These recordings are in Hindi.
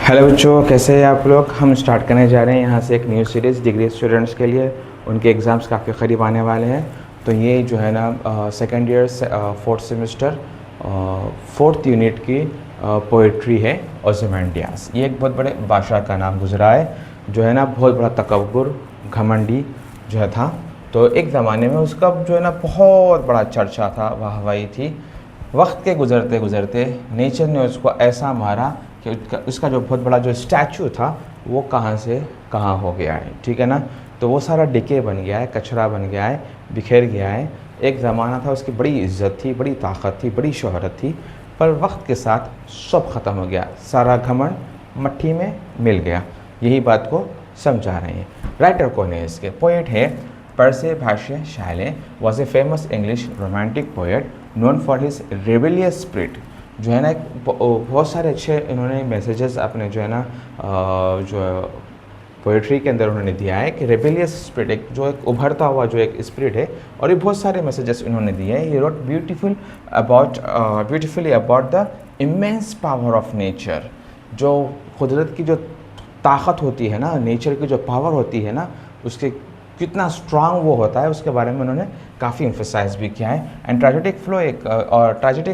हेलो बच्चों, कैसे हैं आप लोग। हम स्टार्ट करने जा रहे हैं यहाँ से एक न्यू सीरीज़ डिग्री स्टूडेंट्स के लिए। उनके एग्ज़ाम्स काफ़ी करीब आने वाले हैं। तो ये जो है ना second year fourth semester fourth unit की पोइट्री है ओzymandias। ये एक बहुत बड़े बादशाह का नाम गुजरा है जो है ना बहुत बड़ा तकब्बुर घमंडी जो है था। तो एक ज़माने में उसका जो है ना बहुत बड़ा चर्चा था, वाहवाही थी। वक्त के गुज़रते गुज़रते नेचर ने उसको ऐसा मारा कि उसका जो बहुत बड़ा जो स्टैचू था वो कहाँ से कहाँ हो गया है, ठीक है ना। तो वो सारा डिके बन गया है, कचरा बन गया है, बिखर गया है। एक ज़माना था उसकी बड़ी इज्जत थी, बड़ी ताकत थी, बड़ी शोहरत थी, पर वक्त के साथ सब ख़त्म हो गया। सारा घमंड मट्टी में मिल गया। यही बात को समझा रहे हैं। राइटर कौन है इसके? पोएट है पर्सी bysshe shelley। Was a famous English romantic poet known for his rebellious spirit. जो है ना बहुत सारे अच्छे इन्होंने मैसेजेस अपने जो है ना जो पोइट्री के अंदर उन्होंने दिया है कि रेबेलियस स्पिरिट एक जो एक उभरता हुआ जो एक स्पिरिट है, और ये बहुत सारे मैसेजेस इन्होंने दिए हैं। He wrote beautifully about the immense power of nature. जो कुदरत की जो ताकत होती है ना, नेचर की जो पावर होती है ना, उसके कितना स्ट्रांग वो होता है उसके बारे में उन्होंने काफ़ी एम्फसाइज भी किया है। एंड ट्रेजेडिक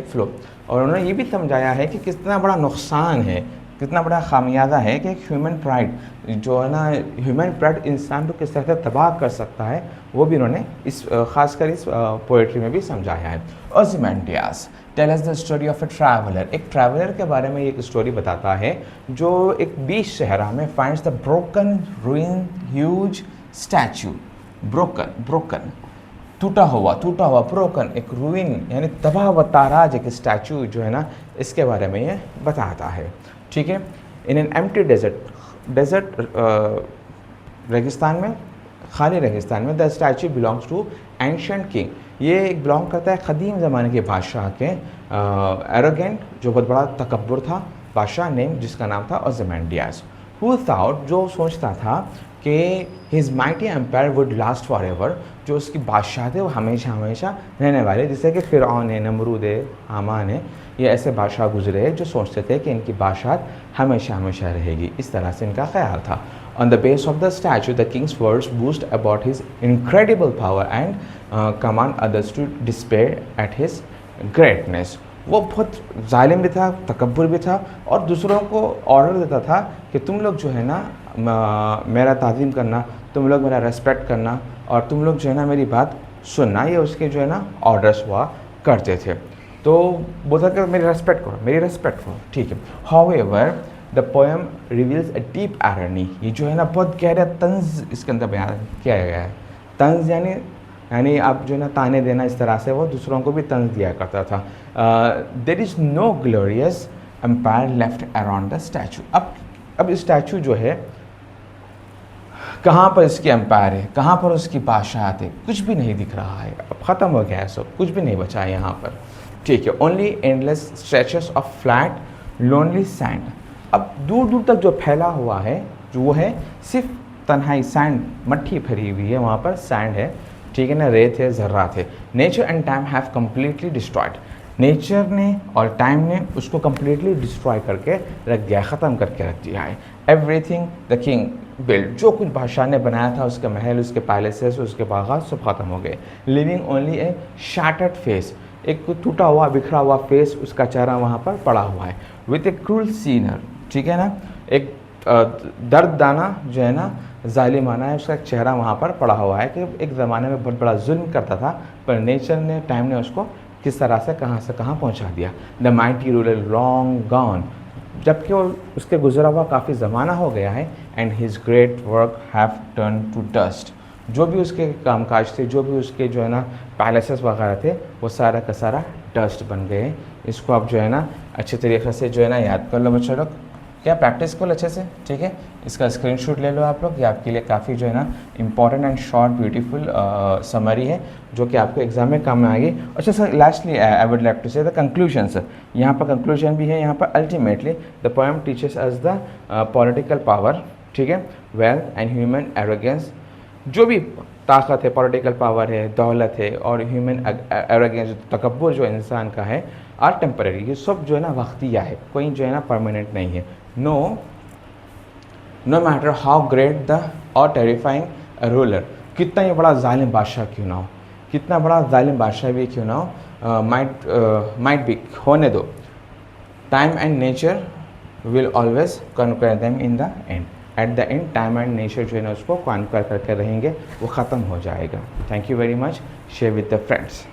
फ्लो और उन्होंने ये भी समझाया है कि कितना बड़ा नुकसान है, कितना बड़ा खामियाजा है कि एक ह्यूमन प्राइड जो है ना, ह्यूमन प्राइड इंसान को किस तरह से तबाह कर सकता है, वो भी उन्होंने इस खासकर इस पोएट्री में भी समझाया है। Ozymandias tell us the story of a traveller. एक ट्रैवलर के बारे में एक स्टोरी बताता है जो एक बीच सहरा में finds the broken रूइन huge statue. Broken टूटा हुआ ब्रोकन, एक रूइन यानी तबाह व ताराज एक स्टैचू जो है ना, इसके बारे में ये बताता है, ठीक है। इन एन एम्प्टी डेजर्ट रेगिस्तान में, खाली रेगिस्तान में, the statue belongs to ancient king. ये एक बिलोंग करता है क़दीम ज़माने के बादशाह के, एरोगेंट जो बहुत बड़ा तकब्बुर था बादशाह नेम, जिसका नाम था ओzymandias। हु थॉट जो सोचता था कि his mighty empire would last forever, जो उसकी बादशाह थे वो हमेशा हमेशा रहने वाले। जैसे कि फ़िरऔन है, नमरूद है, हामान है, ये ऐसे बादशाह गुजरे हैं जो सोचते थे कि इनकी बादशाहत हमेशा हमेशा रहेगी। इस तरह से इनका ख्याल था। On the base of the statue the king's words boost about his incredible power and command others to despair at his greatness. वो बहुत जालिम भी था, तकब्बुर भी था, और दूसरों को ऑर्डर देता था कि तुम लोग जो है ना मेरा ताज़ीम करना, तुम लोग मेरा रेस्पेक्ट करना, और तुम लोग जो है ना मेरी बात सुनना। ये उसके जो है ना ऑर्डर्स हुआ करते थे। तो बोलता कि मेरी रेस्पेक्ट करो, ठीक है। However the poem reveals a deep irony. ये जो है ना बहुत गहरा तंज इसके अंदर बयान किया गया है। तंज यानी आप जो है ना ताने देना, इस तरह से वो दूसरों को भी तंज दिया करता था। There is no glorious empire left around the statue. अब स्टैचू जो है, कहाँ पर इसकी एम्पायर है, कहाँ पर उसकी बादशाहत है, कुछ भी नहीं दिख रहा है। अब ख़त्म हो गया है सब, कुछ भी नहीं बचा है यहाँ पर, ठीक है। Only endless stretches of flat lonely sand. अब दूर दूर तक जो फैला हुआ है जो वो है सिर्फ तन्हाई, सैंड, मट्टी भरी हुई है, वहाँ पर सैंड है, ठीक है ना, रेत है, ज़र्रात है। Nature and time have completely destroyed. Nature ने और टाइम ने उसको कम्प्लीटली डिस्ट्रॉय करके रख दिया, ख़त्म करके रख दिया है। एवरीथिंग द किंग बिल्ड, जो कुछ बादशाह ने बनाया था, उसके महल, उसके पैलेसेस, उसके बागात, सब ख़त्म हो गए। लिविंग ओनली ए शैटर्ड फेस, एक टूटा हुआ बिखरा हुआ फेस, उसका चेहरा वहाँ पर पड़ा हुआ है। विथ ए क्रूल सीनर, ठीक है ना, एक दर्ददाना जो है ना, जालिमाना है, उसका चेहरा वहाँ पर पड़ा हुआ है कि एक ज़माने में बहुत बड़ा जुल्म करता था, पर नेचर ने, टाइम ने उसको किस तरह से कहाँ पहुँचा दिया। The mighty ruler long gone, जबकि वो उसके गुजरा हुआ काफ़ी ज़माना हो गया है। And his great work have turn to dust, जो भी उसके कामकाज थे, जो भी उसके जो है ना पैलेसेस वगैरह थे, वो सारा का सारा डस्ट बन गए। इसको आप जो है ना अच्छे तरीके से जो है ना याद कर लो बच्चों लोग, क्या प्रैक्टिस को अच्छे से, ठीक है। इसका स्क्रीनशॉट ले लो आप लोग, ये आपके लिए काफ़ी जो है ना important and short beautiful summary है, जो कि आपको एग्जाम में काम में आएगी। अच्छा sir, lastly I would like to say the conclusion. Sir यहाँ पर कंक्लूजन भी है, यहाँ पर ultimately the poem teaches us the political power, ठीक है, वेल्थ एंड ह्यूमन एरोगेंस। जो भी ताकत है, पॉलिटिकल पावर है, दौलत है, और ह्यूमन एरोगेंस, तकब्बुर जो इंसान का है, आर टेम्परेरी। ये सब जो है ना वक्तिया है, कोई जो है ना परमानेंट नहीं है। No no matter how great the और टेरिफाइंग रूलर, कितना ही बड़ा जालिम बादशाह क्यों ना हो, कितना बड़ा जालिम बादशाह भी क्यों ना हो, माइट बी, होने दो, time and nature will always conquer them in the end. At the end time and nature जो है ना उसको कॉन्कर करके रहेंगे, वो ख़त्म हो जाएगा। Thank you very much, share with the friends.